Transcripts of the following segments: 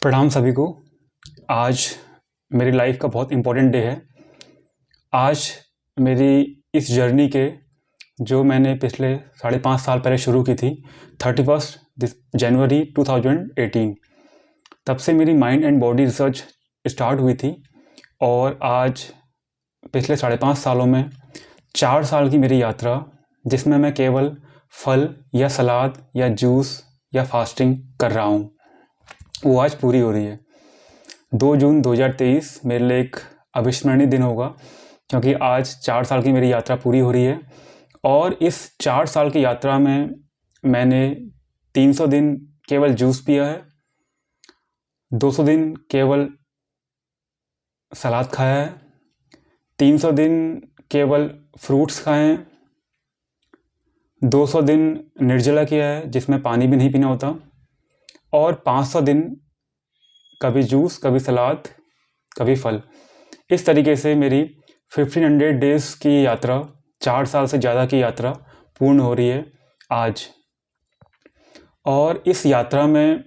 प्रणाम सभी को। आज मेरी लाइफ का बहुत इम्पोर्टेंट डे है। आज मेरी इस जर्नी के जो मैंने पिछले 5.5 साल पहले शुरू की थी 31 जनवरी 2018, तब से मेरी mind and body research start हुई थी। और आज पिछले 5.5 सालों में 4 साल की मेरी यात्रा, जिसमें मैं केवल फल या सलाद या जूस या फास्टिंग कर रहा हूँ, वो आज पूरी हो रही है। 2 जून 2023 मेरे लिए एक अविस्मरणीय दिन होगा, क्योंकि आज 4 साल की मेरी यात्रा पूरी हो रही है। और इस 4 साल की यात्रा में मैंने 300 दिन केवल जूस पिया है, 200 दिन केवल सलाद खाया है, 300 दिन केवल फ्रूट्स खाए हैं, 200 दिन निर्जला किया है जिसमें पानी भी नहीं पीना होता, और 500 दिन कभी जूस, कभी सलाद, कभी फल। इस तरीके से मेरी 1500 डेज़ की यात्रा, 4 साल से ज़्यादा की यात्रा पूर्ण हो रही है आज। और इस यात्रा में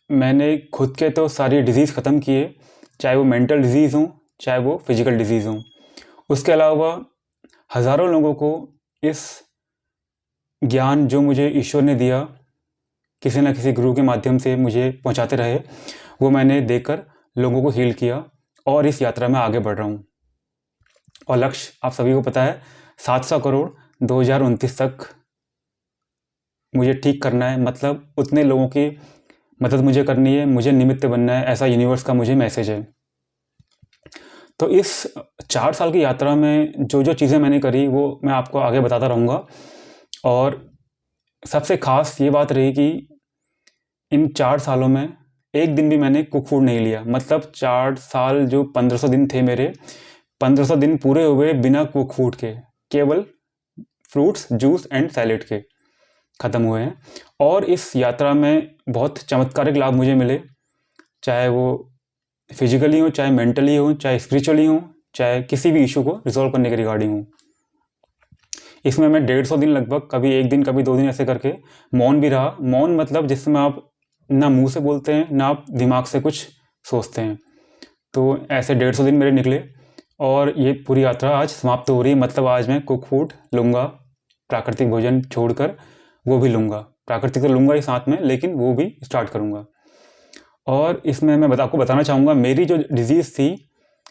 मैंने खुद के तो सारी डिज़ीज़ ख़त्म किए, चाहे वो मेंटल डिज़ीज़ हों, चाहे वो फिज़िकल डिज़ीज़ हों। उसके अलावा हज़ारों लोगों को इस ज्ञान जो मुझे ईश्वर ने दिया, किसी न किसी गुरु के माध्यम से मुझे पहुंचाते रहे, वो मैंने देकर लोगों को हील किया और इस यात्रा में आगे बढ़ रहा हूँ। और लक्ष्य आप सभी को पता है, 700 करोड़ 2029 तक मुझे ठीक करना है। मतलब उतने लोगों की मदद मुझे करनी है, मुझे निमित्त बनना है, ऐसा यूनिवर्स का मुझे मैसेज है। तो इस 4 साल की यात्रा में जो जो चीज़ें मैंने करी वो मैं आपको आगे बताता रहूँगा। और सबसे ख़ास ये बात रही कि इन 4 सालों में एक दिन भी मैंने कुक फूड नहीं लिया। मतलब 4 साल जो 1500 दिन थे मेरे, 1500 दिन पूरे हुए बिना कुक फूड के, केवल फ्रूट्स, जूस एंड सैलेड के ख़त्म हुए हैं। और इस यात्रा में बहुत चमत्कारिक लाभ मुझे मिले, चाहे वो फिजिकली हो, चाहे मेंटली हो, चाहे स्पिरिचुअली हो, चाहे किसी भी इशू को रिजॉल्व करने के रिगार्डिंग हो। इसमें मैं 150 दिन लगभग, कभी 1 दिन कभी 2 दिन ऐसे करके मौन भी रहा। मौन मतलब जिसमें आप ना मुंह से बोलते हैं, ना आप दिमाग से कुछ सोचते हैं। तो ऐसे 150 दिन मेरे निकले और ये पूरी यात्रा आज समाप्त हो रही है। मतलब आज मैं कुक फूड लूँगा, प्राकृतिक भोजन छोड़कर वो भी लूँगा। प्राकृतिक तो लूँगा ही साथ में, लेकिन वो भी स्टार्ट करूँगा। और इसमें मैं आपको बताना चाहूँगा, मेरी जो डिज़ीज़ थी,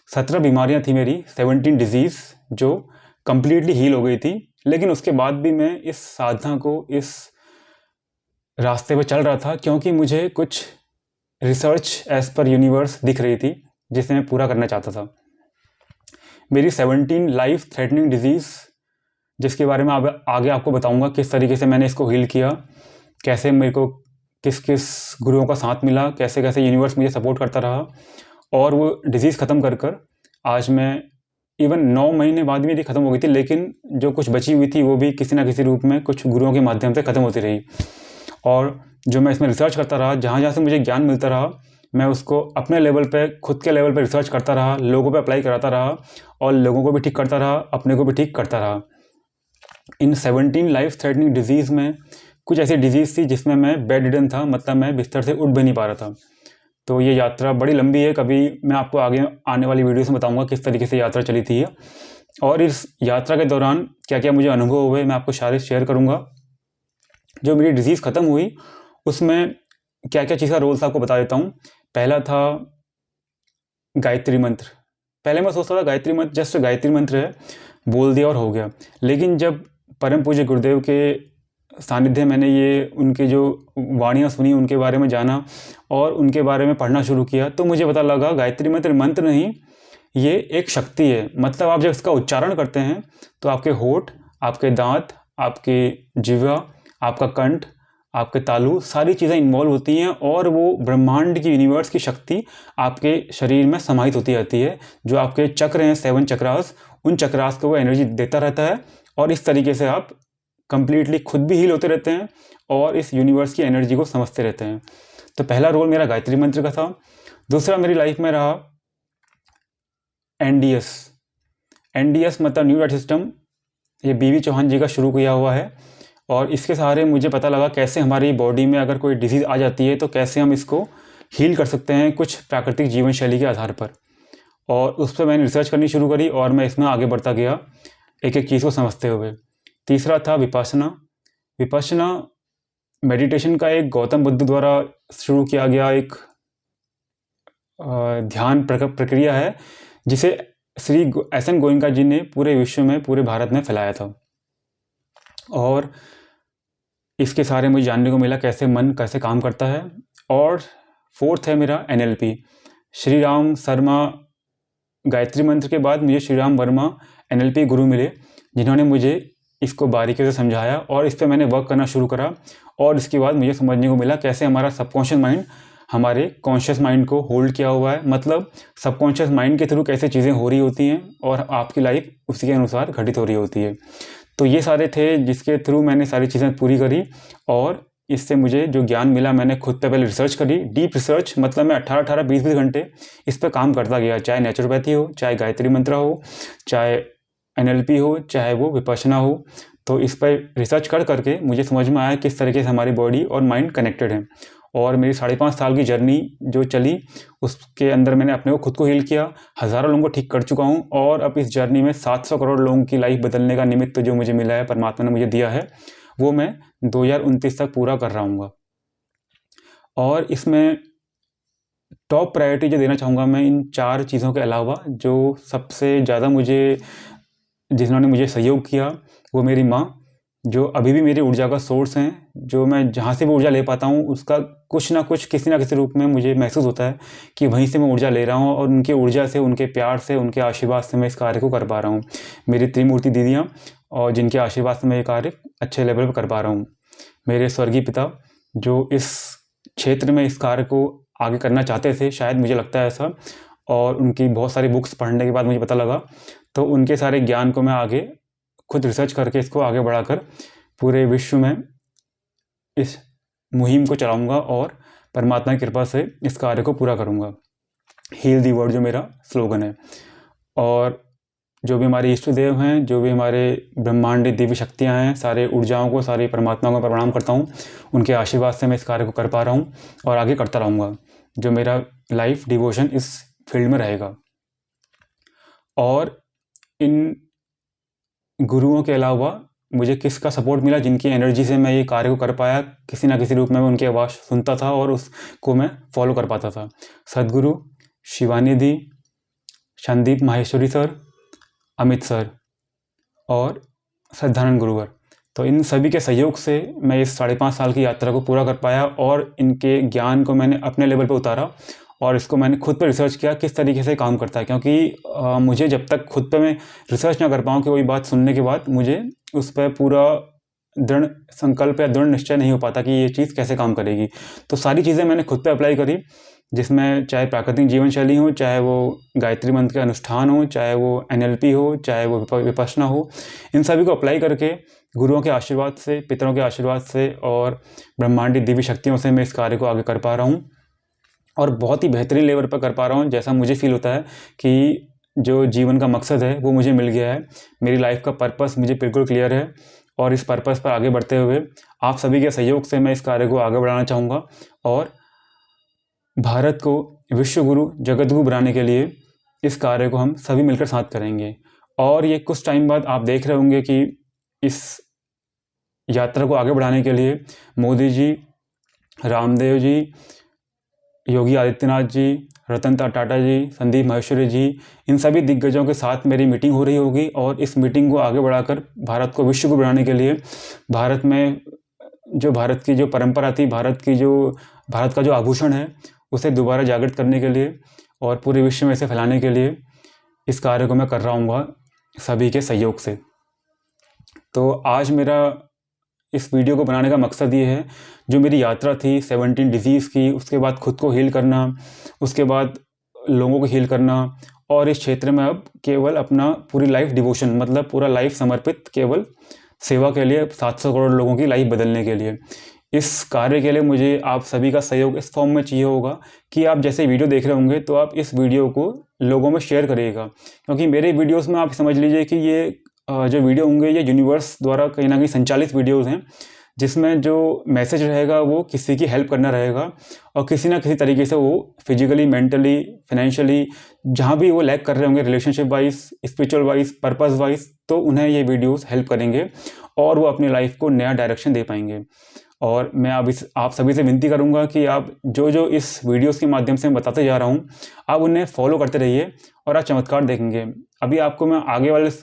17 बीमारियाँ थी मेरी, 17 डिज़ीज़ जो कम्प्लीटली हील हो गई थी। लेकिन उसके बाद भी मैं इस साधना को, इस रास्ते पर चल रहा था, क्योंकि मुझे कुछ रिसर्च एज पर यूनिवर्स दिख रही थी जिसे मैं पूरा करना चाहता था। मेरी 17 लाइफ थ्रेटनिंग डिजीज़, जिसके बारे में आगे आपको बताऊंगा किस तरीके से मैंने इसको हील किया, कैसे मेरे को किस किस गुरुओं का साथ मिला, कैसे कैसे यूनिवर्स मुझे सपोर्ट करता रहा, और वो डिज़ीज़ ख़त्म कर कर आज मैं इवन 9 महीने बाद भी मेरी ख़त्म हो गई थी, लेकिन जो कुछ बची हुई थी वो भी किसी ना किसी रूप में कुछ गुरुओं के माध्यम से ख़त्म होती रही। और जो मैं इसमें रिसर्च करता रहा, जहाँ जहाँ से मुझे ज्ञान मिलता रहा, मैं उसको अपने लेवल पे, खुद के लेवल पे रिसर्च करता रहा, लोगों पे अप्लाई कराता रहा और लोगों को भी ठीक करता रहा, अपने को भी ठीक करता रहा। इन 17 लाइफ थ्रेटनिंग डिजीज़ में कुछ ऐसी डिजीज़ थी जिसमें मैं बेड रिडन था, मतलब मैं बिस्तर से उठ भी नहीं पा रहा था। तो ये यात्रा बड़ी लंबी है, कभी मैं आपको आगे आने वाली वीडियोस में बताऊंगा किस तरीके से यात्रा चली थी। और इस यात्रा के दौरान क्या क्या मुझे अनुभव हुए, मैं आपको सारे शेयर करूंगा। जो मेरी डिज़ीज़ ख़त्म हुई उसमें क्या क्या चीज़ का रोल था आपको बता देता हूँ। पहला था गायत्री मंत्र। पहले मैं सोचता था गायत्री मंत्र जस्ट गायत्री मंत्र है, बोल दिया और हो गया। लेकिन जब परम पूज्य गुरुदेव के सानिध्य मैंने ये उनकी जो वाणियाँ सुनी, उनके बारे में जाना और उनके बारे में पढ़ना शुरू किया, तो मुझे पता लगा गायत्री मंत्र मंत्र नहीं, ये एक शक्ति है। मतलब आप जब इसका उच्चारण करते हैं तो आपके होठ, आपके दांत, आपकी जिह्वा, आपका कंठ, आपके तालु, सारी चीज़ें इन्वॉल्व होती हैं और वो ब्रह्मांड की, यूनिवर्स की शक्ति आपके शरीर में समाहित होती रहती है। जो आपके चक्र हैं, 7 चक्रास, उन चक्रास को वो एनर्जी देता रहता है और इस तरीके से आप कंप्लीटली खुद भी हील होते रहते हैं और इस यूनिवर्स की एनर्जी को समझते रहते हैं। तो पहला रोल मेरा गायत्री मंत्र का था। दूसरा मेरी लाइफ में रहा एनडीएस मतलब न्यू डाइट सिस्टम। ये बीवी चौहान जी का शुरू किया हुआ है और इसके सहारे मुझे पता लगा कैसे हमारी बॉडी में अगर कोई डिजीज़ आ जाती है तो कैसे हम इसको हील कर सकते हैं कुछ प्राकृतिक जीवन शैली के आधार पर। और उस पर मैंने रिसर्च करनी शुरू करी और मैं इसमें आगे बढ़ता गया एक एक चीज़ को समझते हुए। तीसरा था विपश्यना। विपश्यना मेडिटेशन का एक गौतम बुद्ध द्वारा शुरू किया गया एक ध्यान प्रक्रिया है, जिसे श्री एस.एन. गोयनका जी ने पूरे विश्व में, पूरे भारत में फैलाया था। और इसके सारे मुझे जानने को मिला कैसे मन कैसे काम करता है। और फोर्थ है मेरा NLP। श्री राम शर्मा गायत्री मंत्र के बाद मुझे श्री राम वर्मा NLP गुरु मिले, जिन्होंने मुझे इसको बारीकी से समझाया और इस पर मैंने वर्क करना शुरू करा। और इसके बाद मुझे समझने को मिला कैसे हमारा सबकॉन्शियस माइंड हमारे कॉन्शियस माइंड को होल्ड किया हुआ है, मतलब सबकॉन्शियस माइंड के थ्रू कैसे चीज़ें हो रही होती हैं और आपकी लाइफ उसी के अनुसार घटित हो रही होती है। तो ये सारे थे जिसके थ्रू मैंने सारी चीज़ें पूरी करी और इससे मुझे जो ज्ञान मिला मैंने खुद पे पहले रिसर्च करी, डीप रिसर्च, मतलब मैं 18-18, 20-20 घंटे इस पर काम करता गया, चाहे नेचुरोपैथी हो, चाहे गायत्री मंत्र हो, चाहे NLP हो, चाहे वो विपश्यना हो। तो इस पर रिसर्च कर करके मुझे समझ में आया किस तरीके से हमारी बॉडी और माइंड कनेक्टेड है। और मेरी 5.5 साल की जर्नी जो चली उसके अंदर मैंने अपने को खुद को हील किया, हज़ारों लोगों को ठीक कर चुका हूँ और अब इस जर्नी में 700 करोड़ लोगों की लाइफ बदलने का निमित्त जो मुझे मिला है, परमात्मा ने मुझे दिया है, वो मैं 2029 तक पूरा कर रहा हूँ। और इसमें टॉप प्रायोरिटी जो देना चाहूँगा मैं इन 4 चीज़ों के अलावा, जो सबसे ज़्यादा जिन्होंने मुझे सहयोग किया वो मेरी माँ, जो अभी भी मेरी ऊर्जा का सोर्स हैं, जो मैं जहाँ से भी ऊर्जा ले पाता हूँ उसका कुछ ना कुछ किसी ना किसी रूप में मुझे महसूस होता है कि वहीं से मैं ऊर्जा ले रहा हूँ और उनकी ऊर्जा से, उनके प्यार से, उनके आशीर्वाद से मैं इस कार्य को कर पा रहा हूँ। मेरी त्रिमूर्ति दीदियाँ और जिनके आशीर्वाद से मैं ये कार्य अच्छे लेवल पर कर पा रहा हूँ। मेरे स्वर्गीय पिता जो इस क्षेत्र में इस कार्य को आगे करना चाहते थे, शायद मुझे लगता है ऐसा, और उनकी बहुत सारी बुक्स पढ़ने के बाद मुझे पता लगा, तो उनके सारे ज्ञान को मैं आगे खुद रिसर्च करके इसको आगे बढ़ाकर पूरे विश्व में इस मुहिम को चलाऊंगा और परमात्मा की कृपा से इस कार्य को पूरा करूंगा। हील दी वर्ल्ड जो मेरा स्लोगन है। और जो भी हमारे इष्ट देव हैं, जो भी हमारे ब्रह्मांडी दिव्य शक्तियां हैं, सारे ऊर्जाओं को, सारी परमात्मा को प्रणाम करता हूं। उनके आशीर्वाद से मैं इस कार्य को कर पा रहा हूं और आगे करता रहूँगा, जो मेरा लाइफ डिवोशन इस फील्ड में रहेगा। और इन गुरुओं के अलावा मुझे किसका सपोर्ट मिला, जिनकी एनर्जी से मैं ये कार्य को कर पाया, किसी ना किसी रूप में मैं उनकी आवाज़ सुनता था और उसको मैं फॉलो कर पाता था। सदगुरु, शिवानी दी, संदीप माहेश्वरी सर, अमित सर और श्रद्धानंद गुरुवर। तो इन सभी के सहयोग से मैं इस 5.5 साल की यात्रा को पूरा कर पाया और इनके ज्ञान को मैंने अपने लेवल पर उतारा और इसको मैंने खुद पर रिसर्च किया किस तरीके से काम करता है, क्योंकि मुझे जब तक खुद पे मैं रिसर्च ना कर पाऊँ कि कोई बात सुनने के बाद मुझे उस पर पूरा दृढ़ संकल्प या दृढ़ निश्चय नहीं हो पाता कि ये चीज़ कैसे काम करेगी। तो सारी चीज़ें मैंने खुद पे अप्लाई करी, जिसमें चाहे प्राकृतिक जीवन शैली हो, चाहे वो गायत्री मंत्र के अनुष्ठान हो, चाहे वो NLP हो, चाहे वो विपश्यना हो, इन सभी को अप्लाई करके गुरुओं के आशीर्वाद से, पितरों के आशीर्वाद से और ब्रह्मांडी दिव्य शक्तियों से मैं इस कार्य को आगे कर पा रहा हूँ और बहुत ही बेहतरीन लेवल पर कर पा रहा हूँ। जैसा मुझे फील होता है कि जो जीवन का मकसद है वो मुझे मिल गया है, मेरी लाइफ का पर्पस मुझे बिल्कुल क्लियर है और इस पर्पस पर आगे बढ़ते हुए आप सभी के सहयोग से मैं इस कार्य को आगे बढ़ाना चाहूँगा और भारत को विश्व गुरु, जगत गुरु बनाने के लिए इस कार्य को हम सभी मिलकर साथ करेंगे। और ये कुछ टाइम बाद आप देख रहे होंगे कि इस यात्रा को आगे बढ़ाने के लिए मोदी जी, रामदेव जी, योगी आदित्यनाथ जी, रतन टाटा जी, संदीप माहेश्वरी जी, इन सभी दिग्गजों के साथ मेरी मीटिंग हो रही होगी और इस मीटिंग को आगे बढ़ाकर भारत को विश्व गुरु बनाने के लिए, भारत में जो भारत की जो परंपरा थी, भारत का जो आभूषण है उसे दोबारा जागृत करने के लिए और पूरे विश्व में इसे फैलाने के लिए इस कार्य को मैं कर रहा हूँ सभी के सहयोग से। तो आज मेरा इस वीडियो को बनाने का मकसद ये है, जो मेरी यात्रा थी 17 डिजीज़ की, उसके बाद खुद को हील करना, उसके बाद लोगों को हील करना और इस क्षेत्र में अब केवल अपना पूरी लाइफ डिवोशन, मतलब पूरा लाइफ समर्पित केवल सेवा के लिए, 700 करोड़ लोगों की लाइफ बदलने के लिए। इस कार्य के लिए मुझे आप सभी का सहयोग इस फॉर्म में चाहिए होगा कि आप जैसे वीडियो देख रहे होंगे तो आप इस वीडियो को लोगों में शेयर करिएगा, क्योंकि मेरे वीडियोस में आप समझ लीजिए कि ये जो वीडियो होंगे ये यूनिवर्स द्वारा कहीं ना कहीं संचालित वीडियोस हैं, जिसमें जो मैसेज रहेगा वो किसी की हेल्प करना रहेगा और किसी ना किसी तरीके से वो फिजिकली, मेंटली, फाइनेंशियली जहाँ भी वो लैग कर रहे होंगे, relationship wise, spiritual wise, purpose wise, तो उन्हें ये वीडियोस हेल्प करेंगे और वो अपनी लाइफ को नया डायरेक्शन दे पाएंगे। और मैं अब आप सभी से विनती करूंगा कि आप जो इस वीडियोस के माध्यम से मैं बताते जा रहा हूँ, आप उन्हें फॉलो करते रहिए और आप चमत्कार देखेंगे। अभी आपको मैं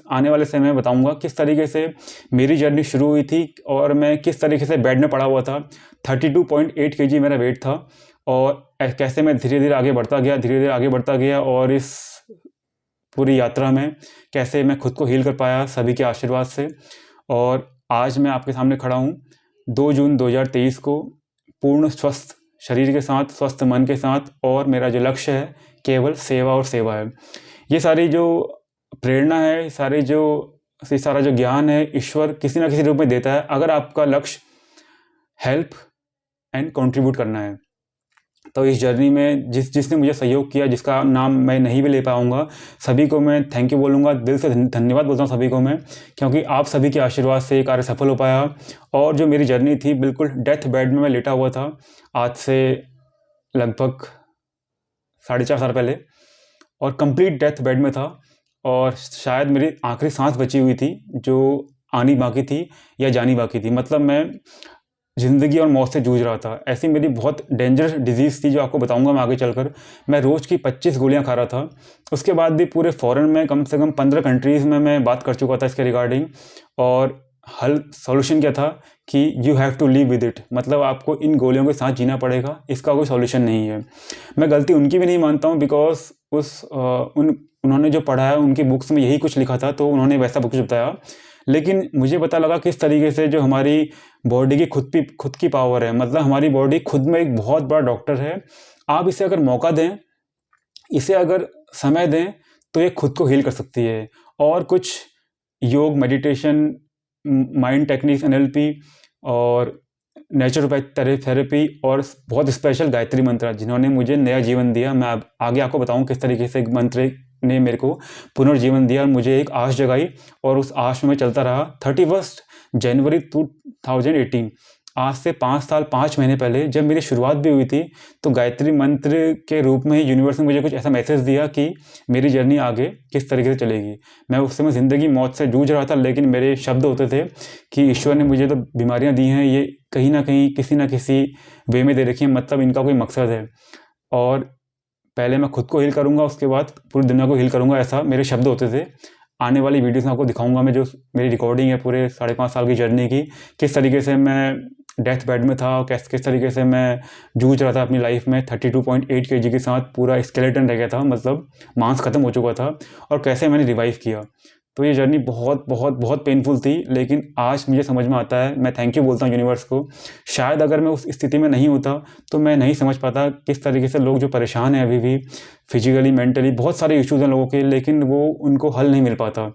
आने वाले समय में बताऊंगा किस तरीके से मेरी जर्नी शुरू हुई थी और मैं किस तरीके से बेड में पड़ा हुआ था। 32.8 kg मेरा वेट था और कैसे मैं धीरे धीरे आगे बढ़ता गया और इस पूरी यात्रा में कैसे मैं खुद को हील कर पाया सभी के आशीर्वाद से। और आज मैं आपके सामने खड़ा हूँ 2 जून 2023 को, पूर्ण स्वस्थ शरीर के साथ, स्वस्थ मन के साथ, और मेरा जो लक्ष्य है केवल सेवा और सेवा है। ये सारी जो प्रेरणा है, सारा जो ज्ञान है, ईश्वर किसी ना किसी रूप में देता है अगर आपका लक्ष्य हेल्प एंड कंट्रीब्यूट करना है। तो इस जर्नी में जिसने मुझे सहयोग किया, जिसका नाम मैं नहीं भी ले पाऊंगा, सभी को मैं थैंक यू बोलूँगा, दिल से धन्यवाद बोलता हूँ सभी को मैं, क्योंकि आप सभी के आशीर्वाद से ये कार्य सफल हो पाया। और जो मेरी जर्नी थी, बिल्कुल डेथ बेड में मैं लेटा हुआ था आज से लगभग 4.5 साल पहले, और कंप्लीट डेथ बेड में था और शायद मेरी आखिरी सांस बची हुई थी जो आनी बाकी थी या जानी बाकी थी। मतलब मैं ज़िंदगी और मौत से जूझ रहा था। ऐसी मेरी बहुत डेंजरस डिजीज़ थी जो आपको बताऊंगा मैं आगे चलकर। मैं रोज़ की 25 गोलियां खा रहा था। उसके बाद भी पूरे फॉरेन में कम से कम 15 कंट्रीज़ में मैं बात कर चुका था इसके रिगार्डिंग, और सॉल्यूशन क्या था कि you have to live with it, मतलब आपको इन गोलियों के साथ जीना पड़ेगा, इसका कोई सॉल्यूशन नहीं है। मैं गलती उनकी भी नहीं मानता हूँ, बिकॉज उन्होंने जो पढ़ा है उनकी बुक्स में यही कुछ लिखा था तो उन्होंने वैसा कुछ बताया। लेकिन मुझे पता लगा किस तरीके से जो हमारी बॉडी की खुद की पावर है, मतलब हमारी बॉडी खुद में एक बहुत बड़ा डॉक्टर है। आप इसे अगर मौका दें, इसे अगर समय दें, तो ये खुद को हील कर सकती है। और कुछ योग, मेडिटेशन, माइंड टेक्निक्स, NLP और नेचुरोपैथ थेरेपी और बहुत स्पेशल गायत्री मंत्र जिन्होंने मुझे नया जीवन दिया। मैं आगे आपको बताऊं किस तरीके से मंत्र ने मेरे को पुनर्जीवन दिया और मुझे एक आश जगाई, और उस आश में मैं चलता रहा। 31 जनवरी 2018, आज से 5 साल 5 महीने पहले जब मेरी शुरुआत भी हुई थी, तो गायत्री मंत्र के रूप में ही यूनिवर्स ने मुझे कुछ ऐसा मैसेज दिया कि मेरी जर्नी आगे किस तरीके से चलेगी। मैं उस समय ज़िंदगी मौत से जूझ रहा था, लेकिन मेरे शब्द होते थे कि ईश्वर ने मुझे तो बीमारियाँ दी हैं, ये कहीं ना कहीं किसी ना किसी वे में दे रखी है, मतलब इनका कोई मकसद है, और पहले मैं खुद को हील करूँगा, उसके बाद पूरी दुनिया को हील करूँगा, ऐसा मेरे शब्द होते थे। आने वाली वीडियोस में आपको दिखाऊंगा मैं जो मेरी रिकॉर्डिंग है पूरे 5.5 साल की जर्नी की, किस तरीके से मैं डेथ बेड में था और किस तरीके से मैं जूझ रहा था अपनी लाइफ में। 32.8 kg के साथ पूरा स्केलेटन रह गया था, मतलब मांस खत्म हो चुका था, और कैसे मैंने रिवाइव किया। तो ये जर्नी बहुत बहुत बहुत पेनफुल थी, लेकिन आज मुझे समझ में आता है। मैं थैंक यू बोलता हूँ यूनिवर्स को। शायद अगर मैं उस स्थिति में नहीं होता तो मैं नहीं समझ पाता किस तरीके से लोग जो परेशान हैं अभी भी, फिजिकली, मेंटली, बहुत सारे इश्यूज़ हैं लोगों के, लेकिन वो उनको हल नहीं मिल पाता,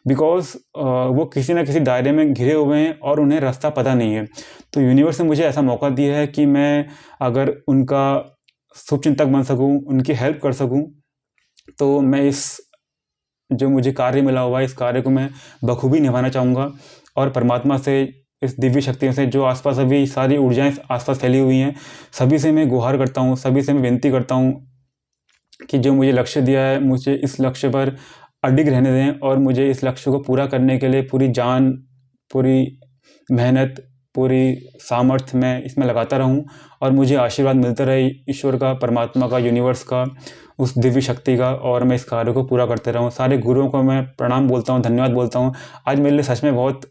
बिकॉज वो किसी ना किसी दायरे में घिरे हुए हैं और उन्हें रास्ता पता नहीं है। तो यूनिवर्स ने मुझे ऐसा मौका दिया है कि मैं अगर उनका शुभचिंतक बन सकूँ, उनकी हेल्प कर सकूँ, तो मैं इस जो मुझे कार्य मिला हुआ है, इस कार्य को मैं बखूबी निभाना चाहूँगा। और परमात्मा से, इस दिव्य शक्तियों से, जो आसपास अभी सारी ऊर्जाएं आसपास फैली हुई हैं, सभी से मैं गुहार करता हूँ, सभी से मैं विनती करता हूँ कि जो मुझे लक्ष्य दिया है, मुझे इस लक्ष्य पर अडिग रहने दें, और मुझे इस लक्ष्य को पूरा करने के लिए पूरी जान, पूरी मेहनत, पूरी सामर्थ्य मैं इसमें लगाता रहूं, और मुझे आशीर्वाद मिलता रहे ईश्वर का, परमात्मा का, यूनिवर्स का, उस दिव्य शक्ति का, और मैं इस कार्य को पूरा करते रहूं। सारे गुरुओं को मैं प्रणाम बोलता हूं, धन्यवाद बोलता हूं। आज मेरे लिए सच में बहुत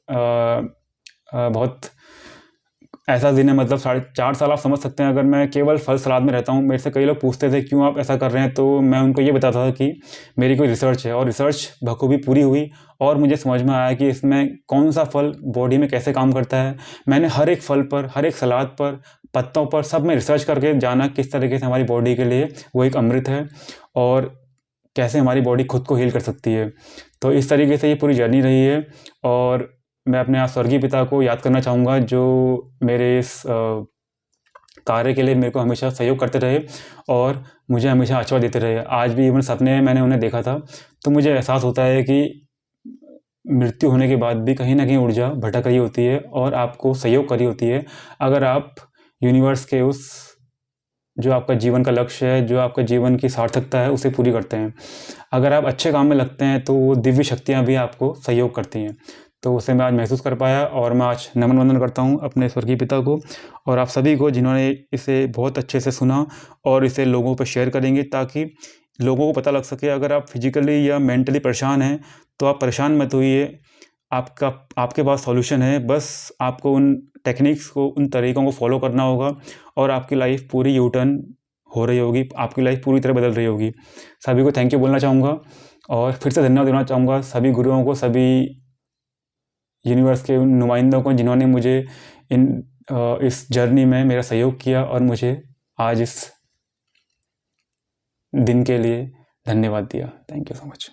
ऐसा दिन है, मतलब 4.5 साल आप समझ सकते हैं अगर मैं केवल फल सलाद में रहता हूँ। मेरे से कई लोग पूछते थे क्यों आप ऐसा कर रहे हैं, तो मैं उनको ये बताता था कि मेरी कोई रिसर्च है, और रिसर्च बखूबी पूरी हुई, और मुझे समझ में आया कि इसमें कौन सा फल बॉडी में कैसे काम करता है। मैंने हर एक फल पर, हर एक सलाद पर, पत्तों पर, सब में रिसर्च करके जाना किस तरीके से हमारी बॉडी के लिए वो एक अमृत है, और कैसे हमारी बॉडी खुद को हील कर सकती है। तो इस तरीके से ये पूरी जर्नी रही है, और मैं अपने स्वर्गीय पिता को याद करना चाहूँगा जो मेरे इस कार्य के लिए मेरे को हमेशा सहयोग करते रहे और मुझे हमेशा आशीर्वाद देते रहे। आज भी इवन सपने में मैंने उन्हें देखा था, तो मुझे एहसास होता है कि मृत्यु होने के बाद भी कहीं ना कहीं ऊर्जा भटक रही होती है और आपको सहयोग कर रही होती है, अगर आप यूनिवर्स के उस जो आपका जीवन का लक्ष्य है, जो आपका जीवन की सार्थकता है, उसे पूरी करते हैं। अगर आप अच्छे काम में लगते हैं तो वो दिव्य शक्तियाँ भी आपको सहयोग करती हैं। तो उसे मैं आज महसूस कर पाया और मैं आज नमन वंदन करता हूँ अपने स्वर्गीय पिता को और आप सभी को जिन्होंने इसे बहुत अच्छे से सुना और इसे लोगों पर शेयर करेंगे, ताकि लोगों को पता लग सके। अगर आप फिजिकली या मेंटली परेशान हैं तो आप परेशान मत होइए, आपके पास सॉल्यूशन है। बस आपको उन टेक्निक्स को, उन तरीकों को फॉलो करना होगा और आपकी लाइफ पूरी यू टर्न हो रही होगी, आपकी लाइफ पूरी तरह बदल रही होगी। सभी को थैंक यू बोलना चाहूँगा और फिर से धन्यवाद देना चाहूँगा सभी गुरुओं को, सभी यूनिवर्स के उन नुमाइंदों को जिन्होंने मुझे इस जर्नी में मेरा सहयोग किया और मुझे आज इस दिन के लिए धन्यवाद दिया। Thank you so much.